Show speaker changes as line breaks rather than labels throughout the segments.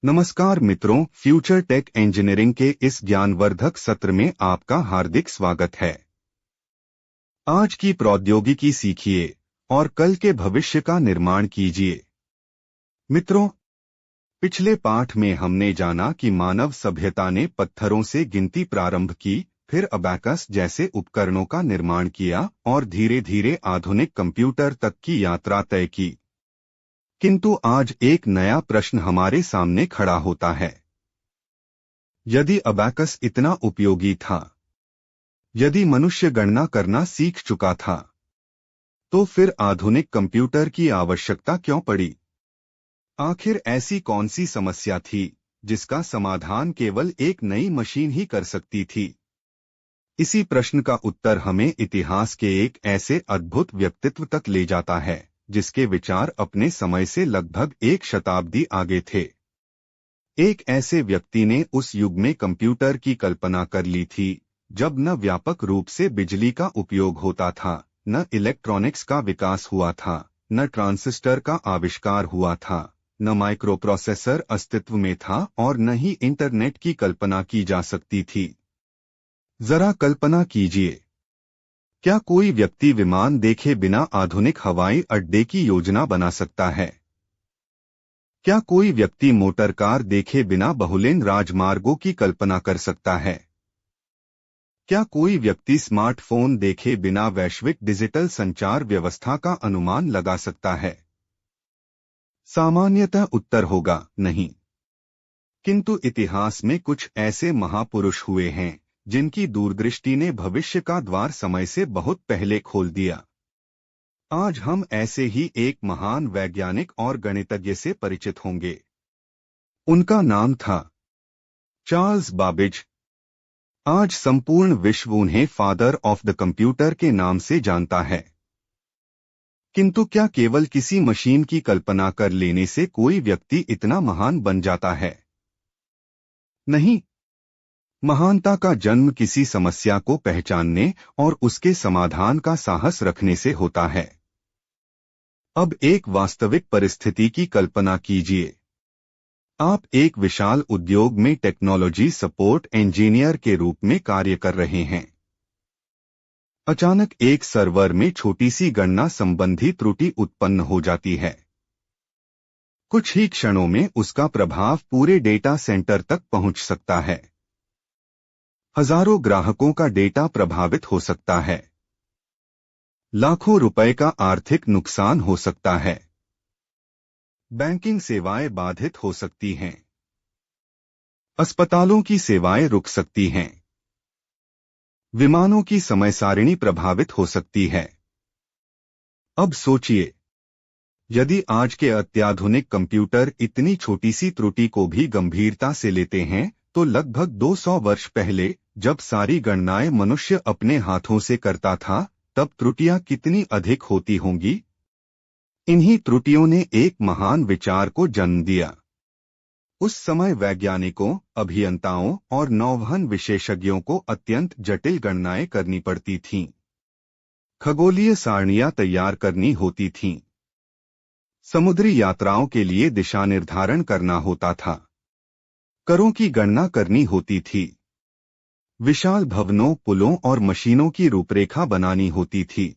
नमस्कार मित्रों, future take engineering के इस ज्ञानवर्धक सत्र में आपका हार्दिक स्वागत है। आज की प्रौद्योगिकी सीखिए और कल के भविष्य का निर्माण कीजिए। मित्रों, पिछले पाठ में हमने जाना कि मानव सभ्यता ने पत्थरों से गिनती प्रारंभ की, फिर अबैकस जैसे उपकरणों का निर्माण किया और धीरे धीरे आधुनिक कंप्यूटर तक की यात्रा तय की। किंतु आज एक नया प्रश्न हमारे सामने खड़ा होता है। यदि अबैकस इतना उपयोगी था, यदि मनुष्य गणना करना सीख चुका था, तो फिर आधुनिक कंप्यूटर की आवश्यकता क्यों पड़ी? आखिर ऐसी कौन सी समस्या थी जिसका समाधान केवल एक नई मशीन ही कर सकती थी? इसी प्रश्न का उत्तर हमें इतिहास के एक ऐसे अद्भुत व्यक्तित्व तक ले जाता है जिसके विचार अपने समय से लगभग एक शताब्दी आगे थे। एक ऐसे व्यक्ति ने उस युग में कंप्यूटर की कल्पना कर ली थी जब न व्यापक रूप से बिजली का उपयोग होता था, न इलेक्ट्रॉनिक्स का विकास हुआ था, न ट्रांजिस्टर का आविष्कार हुआ था, न माइक्रोप्रोसेसर अस्तित्व में था और न ही इंटरनेट की कल्पना की जा सकती थी। जरा कल्पना कीजिए, क्या कोई व्यक्ति विमान देखे बिना आधुनिक हवाई अड्डे की योजना बना सकता है? क्या कोई व्यक्ति मोटर कार देखे बिना बहुलेन राजमार्गों की कल्पना कर सकता है? क्या कोई व्यक्ति स्मार्टफोन देखे बिना वैश्विक डिजिटल संचार व्यवस्था का अनुमान लगा सकता है? सामान्यतः उत्तर होगा नहीं। किंतु इतिहास में कुछ ऐसे महापुरुष हुए हैं जिनकी दूरदृष्टि ने भविष्य का द्वार समय से बहुत पहले खोल दिया। आज हम ऐसे ही एक महान वैज्ञानिक और गणितज्ञ से परिचित होंगे। उनका नाम था चार्ल्स बाबेज। आज संपूर्ण विश्व उन्हें फादर ऑफ द कंप्यूटर के नाम से जानता है। किंतु क्या केवल किसी मशीन की कल्पना कर लेने से कोई व्यक्ति इतना महान बन जाता है? नहीं। महानता का जन्म किसी समस्या को पहचानने और उसके समाधान का साहस रखने से होता है। अब एक वास्तविक परिस्थिति की कल्पना कीजिए। आप एक विशाल उद्योग में टेक्नोलॉजी सपोर्ट इंजीनियर के रूप में कार्य कर रहे हैं। अचानक एक सर्वर में छोटी सी गणना संबंधी त्रुटि उत्पन्न हो जाती है। कुछ ही क्षणों में उसका प्रभाव पूरे डेटा सेंटर तक पहुंच सकता है। हजारों ग्राहकों का डेटा प्रभावित हो सकता है। लाखों रुपए का आर्थिक नुकसान हो सकता है। बैंकिंग सेवाएं बाधित हो सकती हैं। अस्पतालों की सेवाएं रुक सकती हैं। विमानों की समय सारिणी प्रभावित हो सकती है। अब सोचिए, यदि आज के अत्याधुनिक कंप्यूटर इतनी छोटी सी त्रुटि को भी गंभीरता से लेते हैं, तो लगभग 200 वर्ष पहले जब सारी गणनाएं मनुष्य अपने हाथों से करता था, तब त्रुटियां कितनी अधिक होती होंगी। इन्हीं त्रुटियों ने एक महान विचार को जन्म दिया। उस समय वैज्ञानिकों, अभियंताओं और नौवहन विशेषज्ञों को अत्यंत जटिल गणनाएं करनी पड़ती थीं। खगोलीय सारणियां तैयार करनी होती थीं। समुद्री यात्राओं के लिए दिशा निर्धारण करना होता था। करों की गणना करनी होती थी। विशाल भवनों, पुलों और मशीनों की रूपरेखा बनानी होती थी।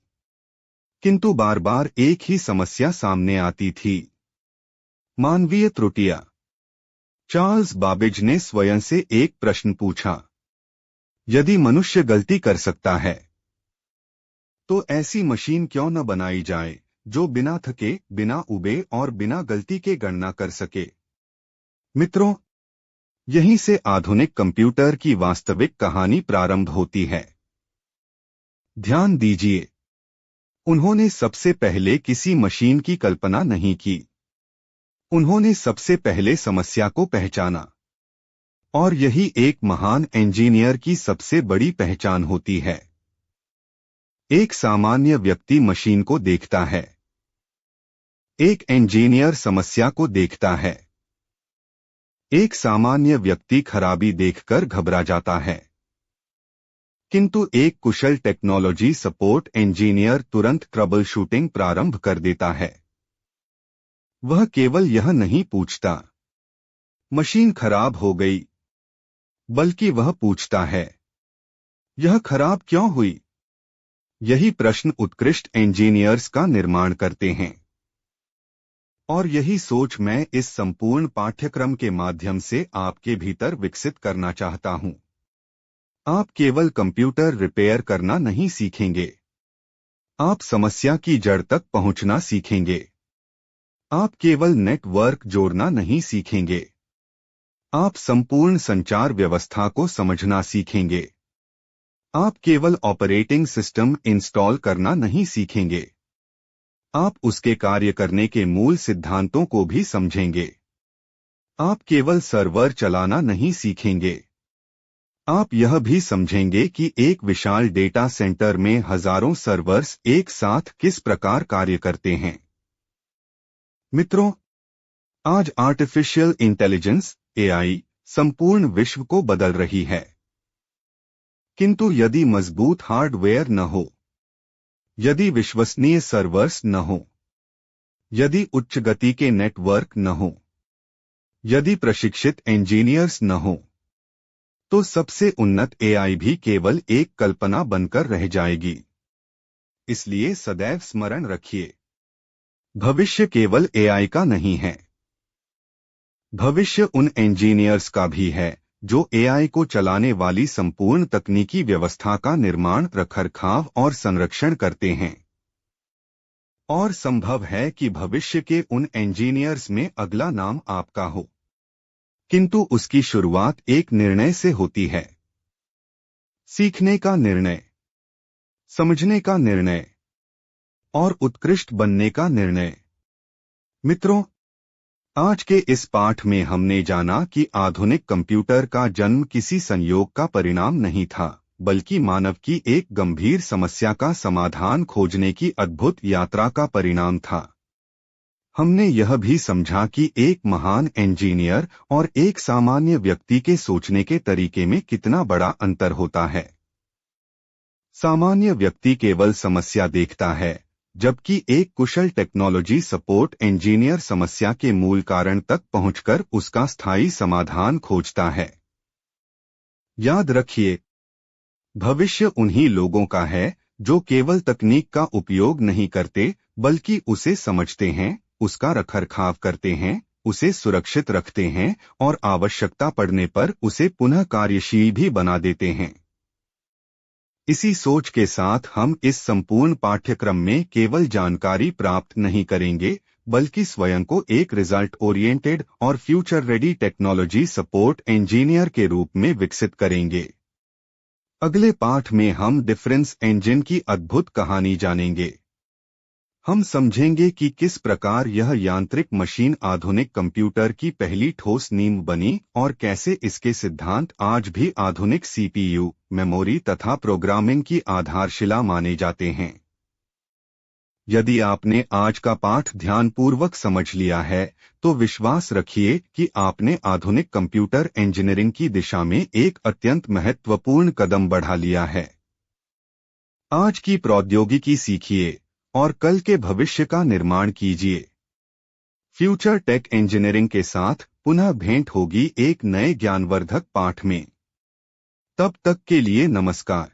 किंतु बार बार एक ही समस्या सामने आती थी, मानवीय त्रुटियां। चार्ल्स बाबेज ने स्वयं से एक प्रश्न पूछा, यदि मनुष्य गलती कर सकता है, तो ऐसी मशीन क्यों न बनाई जाए जो बिना थके, बिना उबे और बिना गलती के गणना कर सके। मित्रों, यहीं से आधुनिक कंप्यूटर की वास्तविक कहानी प्रारंभ होती है। ध्यान दीजिए, उन्होंने सबसे पहले किसी मशीन की कल्पना नहीं की। उन्होंने सबसे पहले समस्या को पहचाना। और यही एक महान इंजीनियर की सबसे बड़ी पहचान होती है। एक सामान्य व्यक्ति मशीन को देखता है। एक इंजीनियर समस्या को देखता है। एक सामान्य व्यक्ति खराबी देखकर घबरा जाता है। किंतु एक कुशल टेक्नोलॉजी सपोर्ट इंजीनियर तुरंत ट्रबल शूटिंग प्रारंभ कर देता है। वह केवल यह नहीं पूछता, मशीन खराब हो गई, बल्कि वह पूछता है, यह खराब क्यों हुई? यही प्रश्न उत्कृष्ट इंजीनियर्स का निर्माण करते हैं। और यही सोच मैं इस संपूर्ण पाठ्यक्रम के माध्यम से आपके भीतर विकसित करना चाहता हूं। आप केवल कंप्यूटर रिपेयर करना नहीं सीखेंगे, आप समस्या की जड़ तक पहुंचना सीखेंगे। आप केवल नेटवर्क जोड़ना नहीं सीखेंगे, आप संपूर्ण संचार व्यवस्था को समझना सीखेंगे। आप केवल ऑपरेटिंग सिस्टम इंस्टॉल करना नहीं सीखेंगे, आप उसके कार्य करने के मूल सिद्धांतों को भी समझेंगे। आप केवल सर्वर चलाना नहीं सीखेंगे, आप यह भी समझेंगे कि एक विशाल डेटा सेंटर में हजारों सर्वर्स एक साथ किस प्रकार कार्य करते हैं। मित्रों, आज आर्टिफिशियल इंटेलिजेंस एआई संपूर्ण विश्व को बदल रही है। किंतु यदि मजबूत हार्डवेयर न हो, यदि विश्वसनीय सर्वर्स न हो, यदि उच्च गति के नेटवर्क न हो, यदि प्रशिक्षित इंजीनियर्स न हो, तो सबसे उन्नत एआई भी केवल एक कल्पना बनकर रह जाएगी। इसलिए सदैव स्मरण रखिए, भविष्य केवल एआई का नहीं है, भविष्य उन इंजीनियर्स का भी है जो एआई को चलाने वाली संपूर्ण तकनीकी व्यवस्था का निर्माण, रखरखाव और संरक्षण करते हैं। और संभव है कि भविष्य के उन इंजीनियर्स में अगला नाम आपका हो, किंतु उसकी शुरुआत एक निर्णय से होती है। सीखने का निर्णय, समझने का निर्णय और उत्कृष्ट बनने का निर्णय। मित्रों, आज के इस पाठ में हमने जाना कि आधुनिक कंप्यूटर का जन्म किसी संयोग का परिणाम नहीं था, बल्कि मानव की एक गंभीर समस्या का समाधान खोजने की अद्भुत यात्रा का परिणाम था। हमने यह भी समझा कि एक महान इंजीनियर और एक सामान्य व्यक्ति के सोचने के तरीके में कितना बड़ा अंतर होता है। सामान्य व्यक्ति केवल समस्या देखता है, जबकि एक कुशल टेक्नोलॉजी सपोर्ट इंजीनियर समस्या के मूल कारण तक पहुंचकर उसका स्थायी समाधान खोजता है। याद रखिए, भविष्य उन्हीं लोगों का है जो केवल तकनीक का उपयोग नहीं करते, बल्कि उसे समझते हैं, उसका रखरखाव करते हैं, उसे सुरक्षित रखते हैं और आवश्यकता पड़ने पर उसे पुनः कार्यशील भी बना देते हैं। इसी सोच के साथ हम इस संपूर्ण पाठ्यक्रम में केवल जानकारी प्राप्त नहीं करेंगे, बल्कि स्वयं को एक रिजल्ट ओरिएंटेड और future ready technology support engineer के रूप में विकसित करेंगे। अगले पाठ में हम डिफरेंस इंजन की अद्भुत कहानी जानेंगे। हम समझेंगे कि किस प्रकार यह यांत्रिक मशीन आधुनिक कंप्यूटर की पहली ठोस नींव बनी और कैसे इसके सिद्धांत आज भी आधुनिक सीपीयू, मेमोरी तथा प्रोग्रामिंग की आधारशिला माने जाते हैं। यदि आपने आज का पाठ ध्यानपूर्वक समझ लिया है, तो विश्वास रखिए कि आपने आधुनिक कंप्यूटर इंजीनियरिंग की दिशा में एक अत्यंत महत्वपूर्ण कदम बढ़ा लिया है। आज की प्रौद्योगिकी सीखिए और कल के भविष्य का निर्माण कीजिए। फ्यूचर टेक इंजीनियरिंग के साथ पुनः भेंट होगी एक नए ज्ञानवर्धक पाठ में। तब तक के लिए नमस्कार।